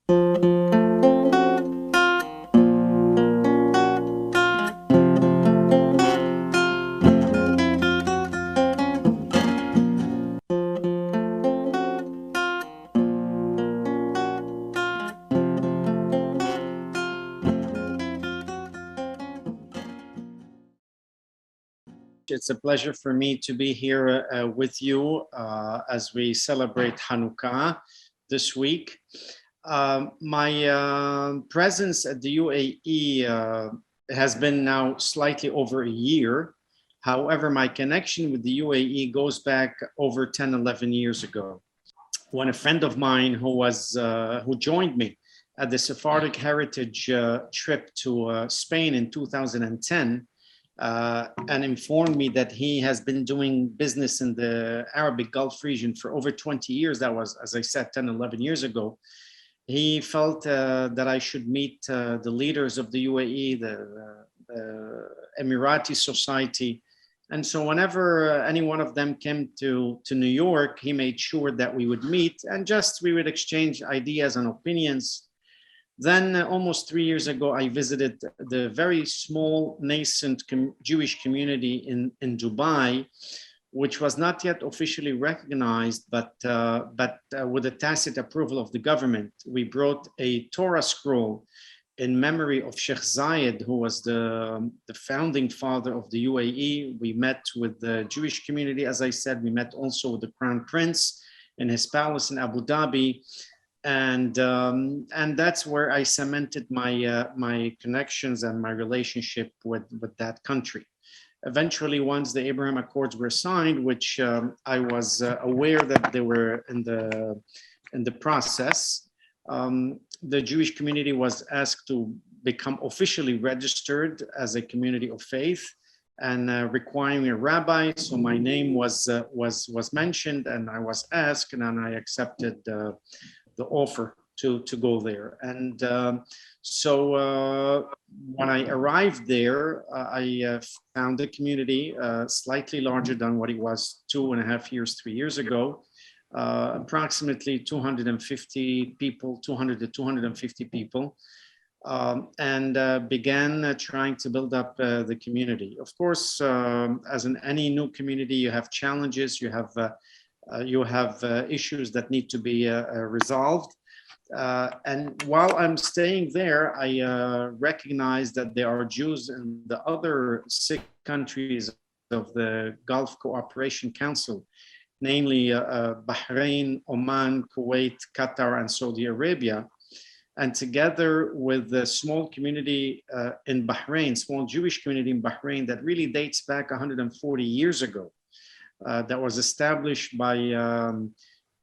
It's a pleasure for me to be here with you as we celebrate Hanukkah this week. My presence at the UAE has been now slightly over a year. However, my connection with the UAE goes back over 10, 11 years ago, when a friend of mine who joined me at the Sephardic Heritage trip to Spain in 2010, and informed me that he has been doing business in the Arabic Gulf region for over 20 years. That was, as I said, 10, 11 years ago. He felt that I should meet the leaders of the UAE, the Emirati society. And so whenever any one of them came to New York, he made sure that we would meet and we would exchange ideas and opinions. Then almost 3 years ago, I visited the very small nascent Jewish community in Dubai, which was not yet officially recognized, but with the tacit approval of the government. We brought a Torah scroll in memory of Sheikh Zayed, who was the founding father of the UAE. We met with the Jewish community, as I said. We met also with the Crown Prince in his palace in Abu Dhabi. And that's where I cemented my connections and my relationship with that country. Eventually, once the Abraham Accords were signed, which I was aware that they were in the process, the Jewish community was asked to become officially registered as a community of faith, and requiring a rabbi. So my name was mentioned, and I was asked, and I accepted the offer to go there. And so when I arrived there, I found the community slightly larger than what it was 2.5 3 years ago, approximately 250 people, 200 to 250 people, and began trying to build up the community. Of course, as in any new community, you have challenges, you have issues that need to be resolved. And while I'm staying there, I recognize that there are Jews in the other 6 countries of the Gulf Cooperation Council, namely Bahrain, Oman, Kuwait, Qatar, and Saudi Arabia. And together with the small community in Bahrain, small Jewish community in Bahrain that really dates back 140 years ago, that was established by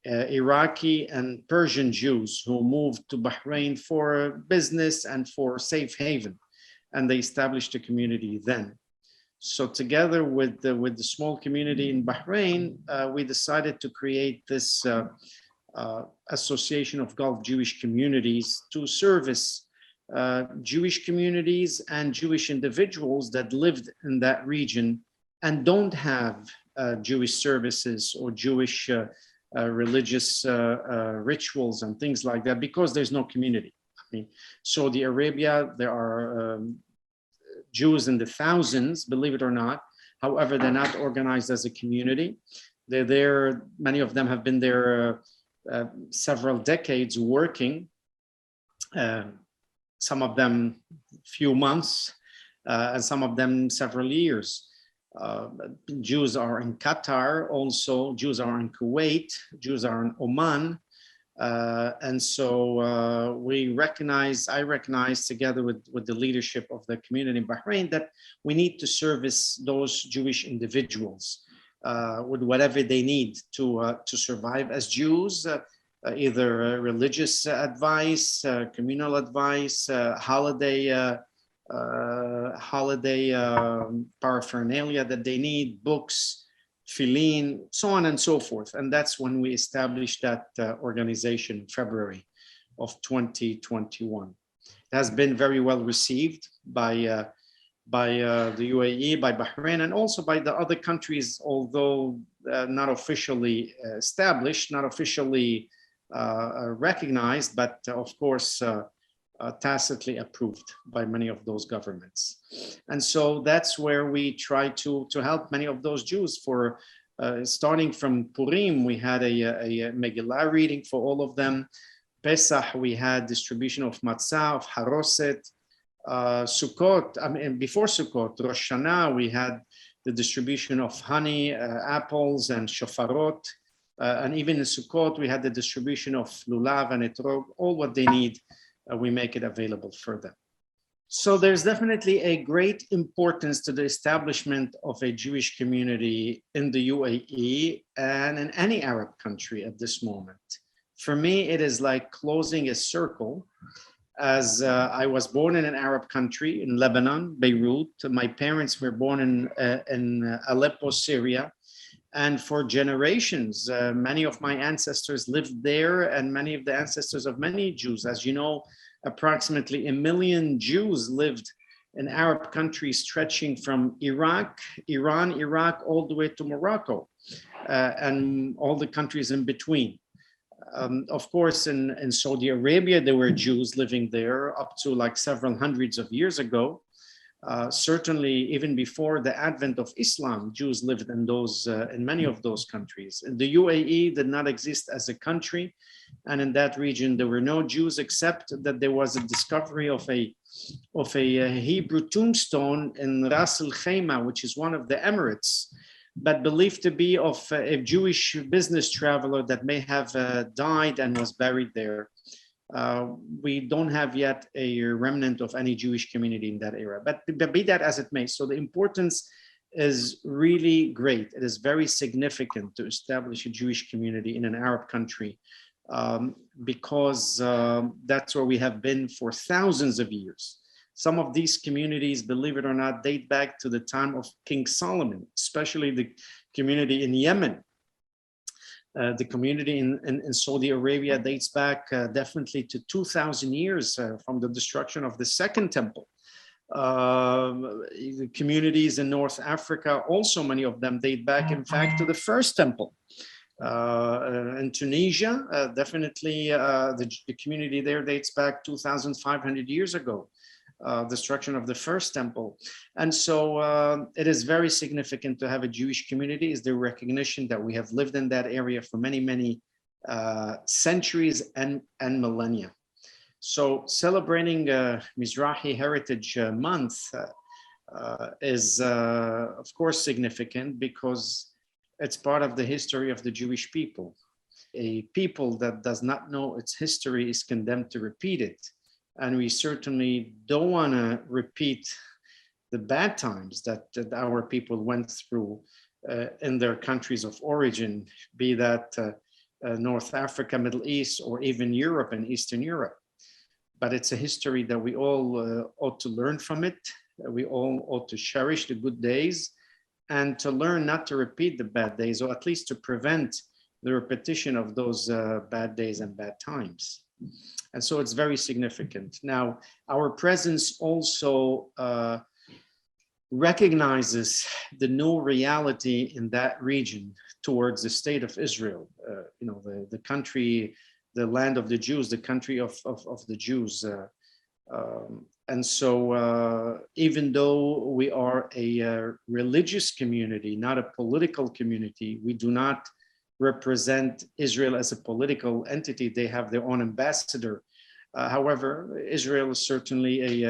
Iraqi and Persian Jews who moved to Bahrain for business and for safe haven, and they established a community then. So together with the small community in Bahrain, we decided to create this Association of Gulf Jewish Communities to service Jewish communities and Jewish individuals that lived in that region and don't have Jewish services or Jewish religious rituals and things like that, because there's no community. I mean, Saudi Arabia, there are Jews in the thousands, believe it or not. However, they're not organized as a community. They're there, many of them have been there several decades working, some of them few months, and some of them several years. Jews are in Qatar also, Jews are in Kuwait, Jews are in Oman. And so I recognize together with the leadership of the community in Bahrain that we need to service those Jewish individuals with whatever they need to survive as Jews, either religious advice, communal advice, holiday paraphernalia that they need, books, Filin, so on and so forth. And that's when we established that organization in February of 2021. It has been very well received by the UAE, by Bahrain, and also by the other countries, although not officially established, not officially recognized, but of course, tacitly approved by many of those governments. And so that's where we try to help many of those Jews. For starting from Purim, we had a Megillah reading for all of them. Pesach, we had distribution of matzah, of haroset. Sukkot, I mean, before Sukkot, Rosh Hashanah, we had the distribution of honey, apples, and shofarot. And even in Sukkot, we had the distribution of lulav and etrog, all what they need. We make it available for them. So there's definitely a great importance to the establishment of a Jewish community in the UAE and in any Arab country at this moment. For me, it is like closing a circle. As I was born in an Arab country, in Lebanon, Beirut. My parents were born in Aleppo, Syria. And for generations, many of my ancestors lived there, and many of the ancestors of many Jews. As you know, approximately 1 million Jews lived in Arab countries stretching from Iraq, Iran, Iraq, all the way to Morocco, and all the countries in between. Of course, in Saudi Arabia, there were Jews living there up to like several hundreds of years ago. Certainly, even before the advent of Islam, Jews lived in many of those countries. The UAE did not exist as a country, and in that region, there were no Jews, except that there was a discovery of a Hebrew tombstone in Ras Al Khaimah, which is one of the Emirates, but believed to be of a Jewish business traveler that may have died and was buried there. We don't have yet a remnant of any Jewish community in that area, but be that as it may. So the importance is really great. It is very significant to establish a Jewish community in an Arab country, because that's where we have been for thousands of years. Some of these communities, believe it or not, date back to the time of King Solomon, especially the community in Yemen. The community in Saudi Arabia dates back definitely to 2,000 years from the destruction of the Second Temple. The communities in North Africa, also many of them date back, in fact, to the First Temple. In Tunisia, definitely the community there dates back 2,500 years ago. Destruction of the First Temple. And so it is very significant to have a Jewish community, is the recognition that we have lived in that area for many, many centuries and millennia. So celebrating Mizrahi Heritage Month is, of course, significant because it's part of the history of the Jewish people. A people that does not know its history is condemned to repeat it. And we certainly don't want to repeat the bad times that our people went through in their countries of origin, be that North Africa, Middle East, or even Europe and Eastern Europe. But it's a history that we all ought to learn from it. We all ought to cherish the good days and to learn not to repeat the bad days, or at least to prevent the repetition of those bad days and bad times. And so it's very significant. Now, our presence also recognizes the new reality in that region towards the state of Israel, the country, the land of the Jews, the country of the Jews. And so even though we are a religious community, not a political community, we do not represent Israel as a political entity. They have their own ambassador. However, Israel is certainly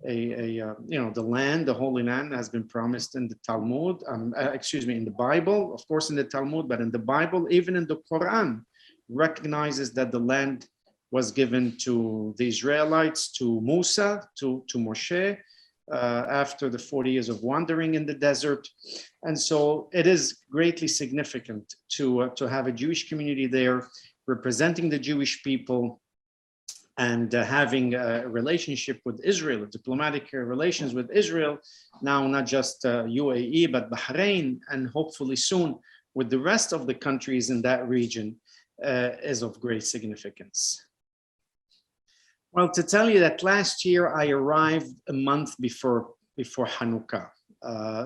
the land, the Holy Land, has been promised in the Talmud, in the Bible, of course in the Talmud, but in the Bible, even in the Quran, recognizes that the land was given to the Israelites, to Musa, to Moshe, after the 40 years of wandering in the desert. And so it is greatly significant to have a Jewish community there representing the Jewish people and having a relationship with Israel, diplomatic relations with Israel, now not just UAE, but Bahrain, and hopefully soon with the rest of the countries in that region, is of great significance. Well, to tell you that last year I arrived a month before Hanukkah,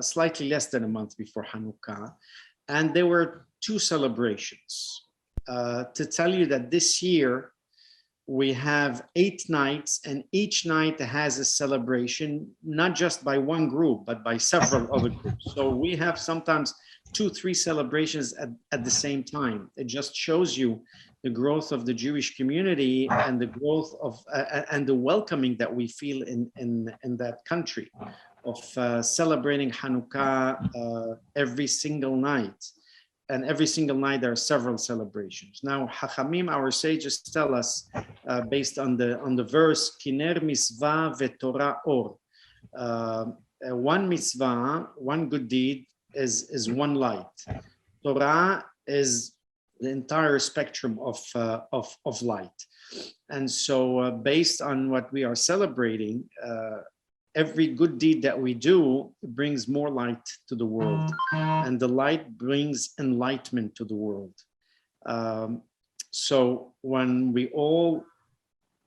slightly less than a month before Hanukkah, and there were two celebrations. to tell you that this year we have 8 nights, and each night has a celebration, not just by one group, but by several other groups. So we have sometimes 2-3 celebrations at the same time. It just shows you the growth of the Jewish community and the growth of and the welcoming that we feel in that country of celebrating Hanukkah every single night. And every single night there are several celebrations. Now, Hachamim, our sages, tell us, based on the verse, Kiner mitzvah veTorah or. One mitzvah, one good deed, is one light. Torah is the entire spectrum of light. And so, based on what we are celebrating, every good deed that we do brings more light to the world, and the light brings enlightenment to the world. So when we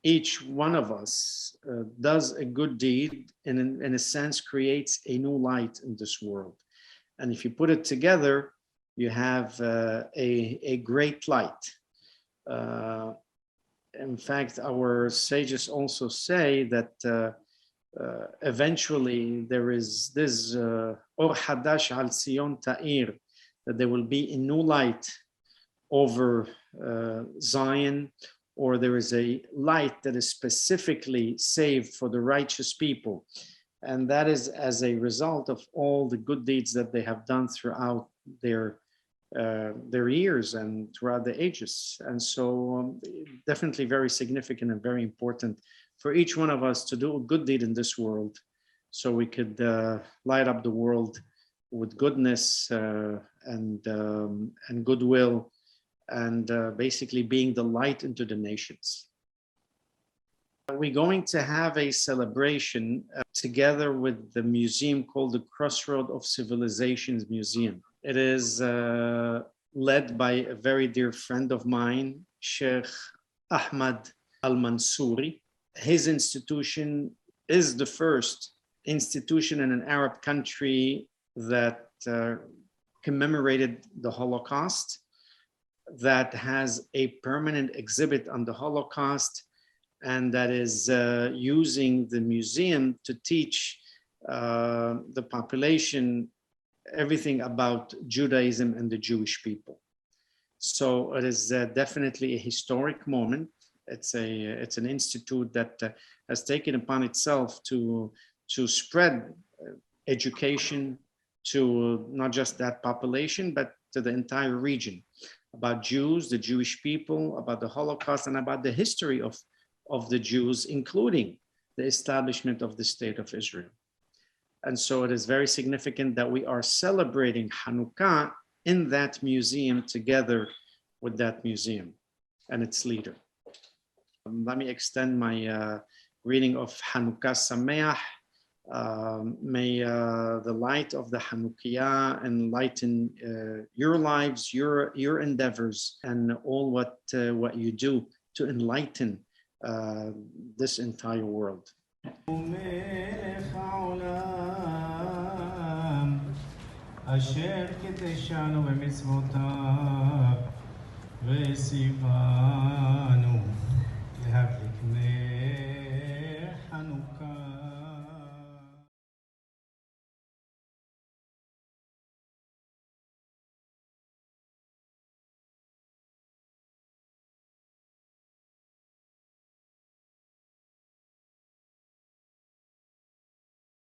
each one of us does a good deed, in a sense creates a new light in this world. And if you put it together, you have a great light. In fact, our sages also say that eventually there is this Or Hadash al Sion Ta'ir, that there will be a new light over Zion, or there is a light that is specifically saved for the righteous people. And that is as a result of all the good deeds that they have done throughout their years and throughout the ages. And so definitely very significant and very important for each one of us to do a good deed in this world, so we could light up the world with goodness and goodwill, and basically being the light into the nations. We're going to have a celebration together with the museum called the Crossroad of Civilizations Museum. It is led by a very dear friend of mine, Sheikh Ahmad Al-Mansouri. His institution is the first institution in an Arab country that commemorated the Holocaust, that has a permanent exhibit on the Holocaust, and that is using the museum to teach the population everything about Judaism and the Jewish people. So it is definitely a historic moment. It's an institute that has taken upon itself to spread education to not just that population, but to the entire region, about Jews, the Jewish people, about the Holocaust, and about the history of the Jews, including the establishment of the State of Israel. And so it is very significant that we are celebrating Hanukkah in that museum together with that museum and its leader. Let me extend my greeting of Hanukkah Sameah. May the light of the Hanukkah enlighten your lives, your endeavors, and all what you do to enlighten this entire world.